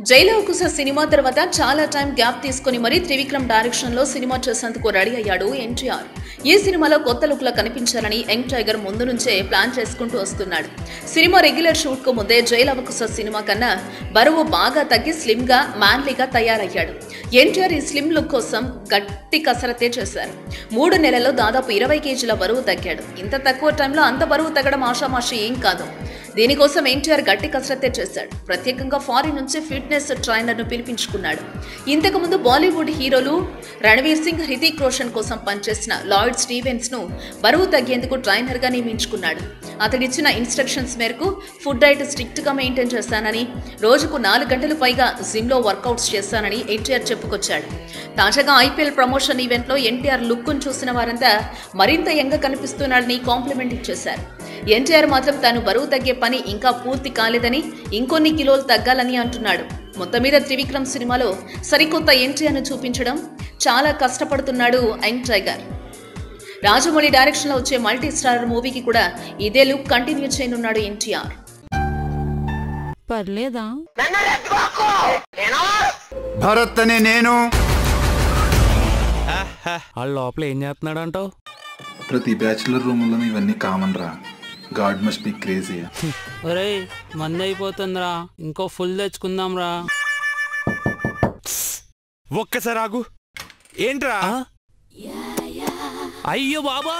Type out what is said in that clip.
Jai Lava Kusa cinema తర్వాత చాలా time gap తీసుకుని మరీ త్రివిక్రమ్ డైరెక్షన్ లో సినిమా చేసేందుకు రెడీ అయ్యాడు ఎన్టీఆర్. ఈ సినిమాలో కొత్త లుక్ లో కనిపించాలని యంగ్ టైగర్ ముందు నుంచే ప్లాన్ చేసుకుంటూ వస్తున్నాడు. సినిమా రెగ్యులర్ షూట్ కు ముందే జైలవకుశ సినిమా కన్నా బరువు బాగా తగ్గి స్లిమ్ గా మ్యాన్లీగా తయారయ్యాడు. ఎన్టీఆర్ ఈ స్లిమ్ లుక్ కోసం గట్టి కసరత్తే చేశారు. 3 నెలల్లో దాదాపు 20 కేజీల బరువు తగ్గాడు. ఇంత తక్కువ టైంలో అంత బరువు తగ్గడం ఆషామాషి ఏం కాదు. దీనికోసం ఎన్టీఆర్ గట్టి కసరత్తే చేశాడు. ప్రత్యేకంగా ఫారిన్ నుంచి ఫిట్నెస్ ట్రైనర్ ను పిలిపించుకున్నాడు. ఇంతకుముందు బాలీవుడ్ హీరోలు రణవీర్ సింగ్, హృతిక్ రోషన్ కోసం పనిచేసిన లాయిడ్ స్టీవెన్స్ ను బరువు తగ్గేందుకు ట్రైనర్ గా నియమించుకున్నాడు. అతడిచ్చిన ఇన్స్ట్రక్షన్స్ మేరకు ఫుడ్ డైట్ స్ట్రిక్ట్ గా మెయింటైన్ చేశానని, రోజుకు 4 గంటలు పైగా జిమ్ లో వర్కౌట్స్ చేశానని ఎన్టీఆర్ చెప్పుకొచ్చాడు. తాజాగా ఐపీఎల్ ప్రమోషన్ ఈవెంట్ లో ఎన్టీఆర్ లుక్ ను చూసిన వారంతా మరింత యంగ్ గా కనిపిస్తున్నాడని కాంప్లిమెంట్ ఇచ్చేశారు. ఎన్టీఆర్ మాత్రం తాను బరువు తగ్గే పని ఇంకా పూర్తి కాలేదని, ఇంకొన్ని కిలోలు తగ్గాలని అంటున్నాడు. మొత్తం మీద త్రివిక్రమ్ సినిమాలో సరికొత్త ఎన్టీఆర్ ను చూపించడం చాలా కష్టపడుతున్నాడు యంగ్ టైగర్. రాజమౌళి డైరెక్షన్ లో వచ్చే మల్టీ స్టారర్ మూవీకి కూడా ఇదే లుక్ కంటిన్యూ చేయనున్నాడు ఎన్టీఆర్. పర్లేదా భరత్ అనే నేను ఆ లోపల ఏం చేస్తున్నాడు అంటావు? ప్రతి బ్యాచులర్ రూమ్లో ఇవన్నీ కామన్ రా. God must be crazy. ఒరేయ్ మంది అయిపోతుందిరా, ఇంకో ఫుల్ తెచ్చుకుందాం రా. ఒక్కసారి ఆగు. ఏంట్రా? అయ్యో బాబా.